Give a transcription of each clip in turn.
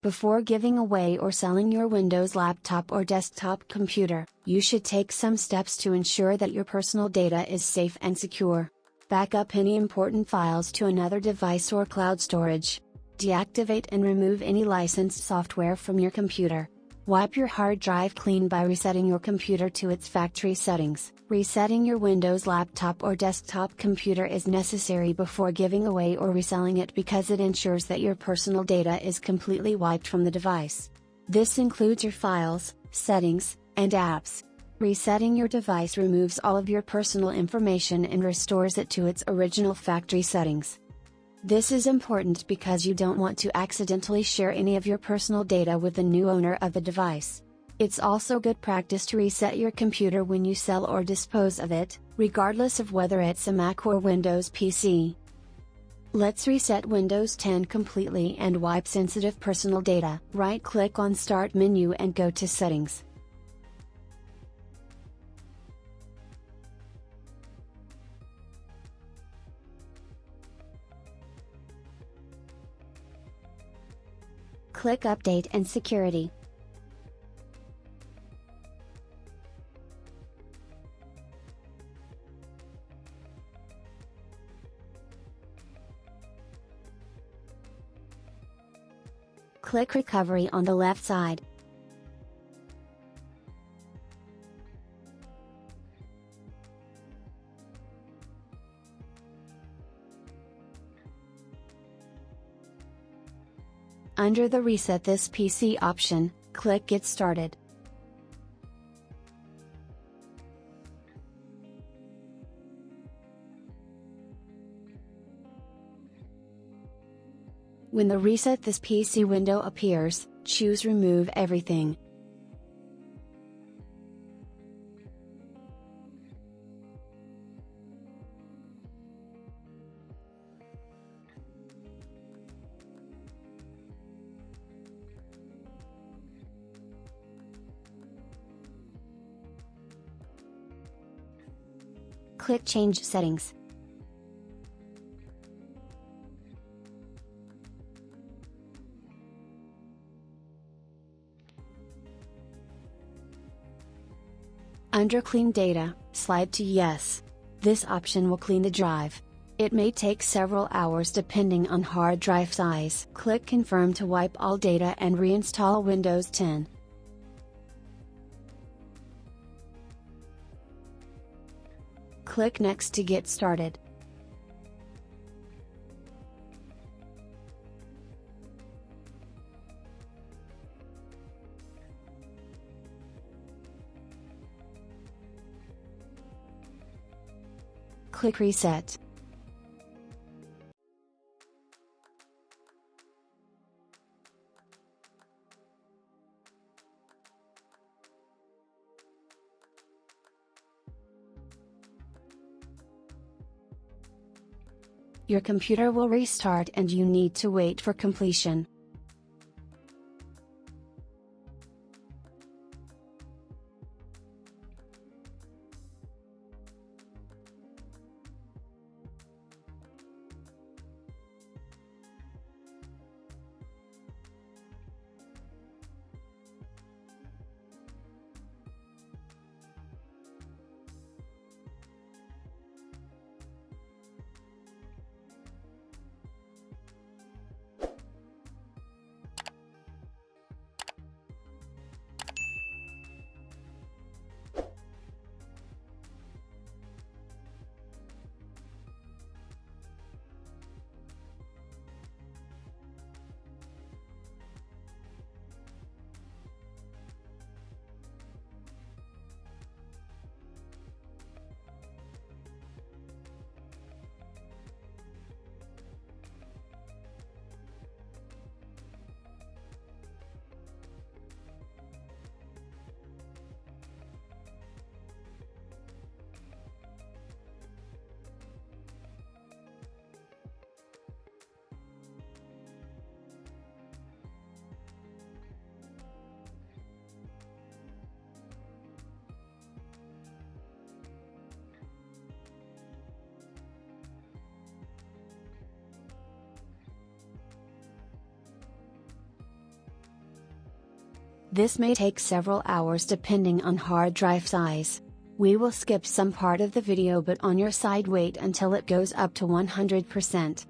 Before giving away or selling your Windows laptop or desktop computer, you should take some steps to ensure that your personal data is safe and secure. Back up any important files to another device or cloud storage. Deactivate and remove any licensed software from your computer. Wipe your hard drive clean by resetting your computer to its factory settings. Resetting your Windows laptop or desktop computer is necessary before giving away or reselling it because it ensures that your personal data is completely wiped from the device. This includes your files, settings, and apps. Resetting your device removes all of your personal information and restores it to its original factory settings. This is important because you don't want to accidentally share any of your personal data with the new owner of the device. It's also good practice to reset your computer when you sell or dispose of it, regardless of whether it's a Mac or Windows PC. Let's reset Windows 10 completely and wipe sensitive personal data. Right-click on Start menu and go to Settings. Click Update and Security. Click Recovery on the left side. Under the Reset This PC option, click Get Started. When the Reset This PC window appears, choose Remove Everything. Click Change Settings. Under Clean Data, slide to Yes. This option will clean the drive. It may take several hours depending on hard drive size. Click Confirm to wipe all data and reinstall Windows 10. Click Next to get started. Click Reset. Your computer will restart and you need to wait for completion. This may take several hours depending on hard drive size. We will skip some part of the video, but on your side wait until it goes up to 100%.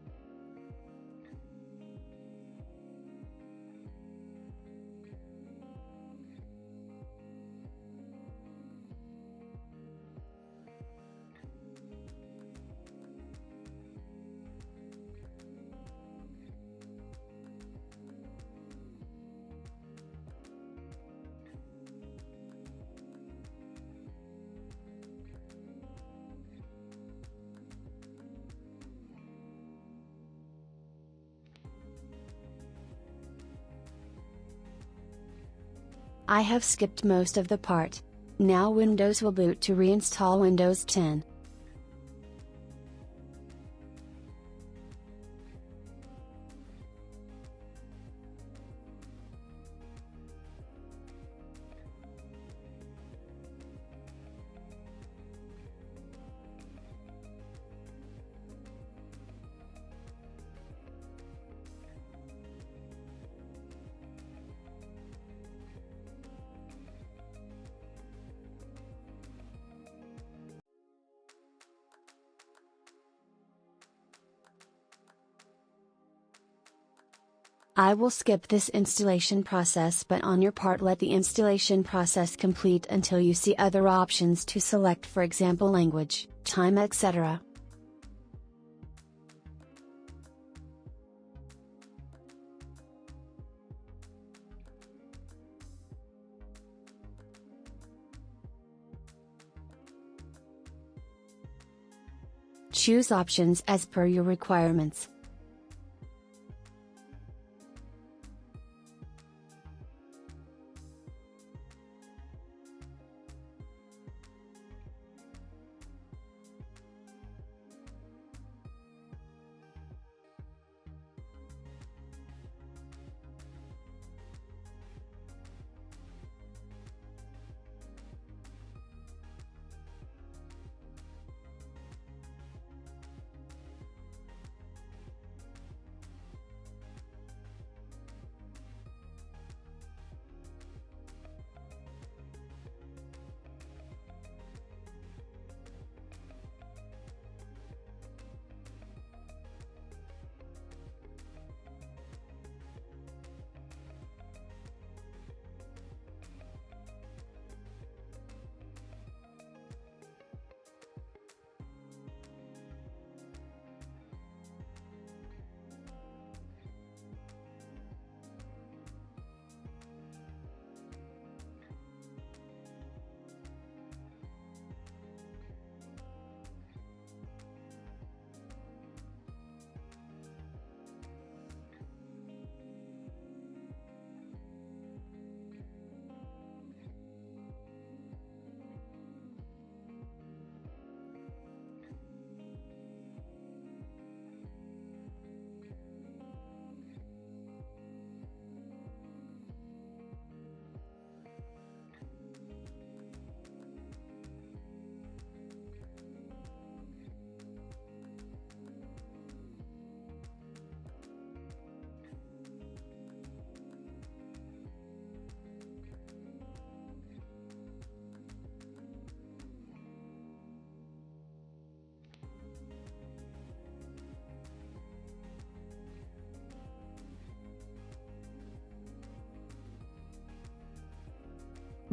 I have skipped most of the part. Now Windows will boot to reinstall Windows 10. I will skip this installation process, but on your part let the installation process complete until you see other options to select, for example language, time, etc. Choose options as per your requirements.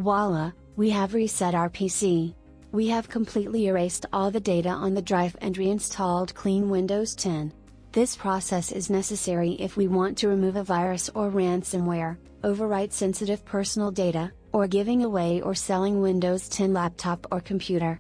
Voila, we have reset our PC. We have completely erased all the data on the drive and reinstalled clean Windows 10. This process is necessary if we want to remove a virus or ransomware, overwrite sensitive personal data, or giving away or selling Windows 10 laptop or computer.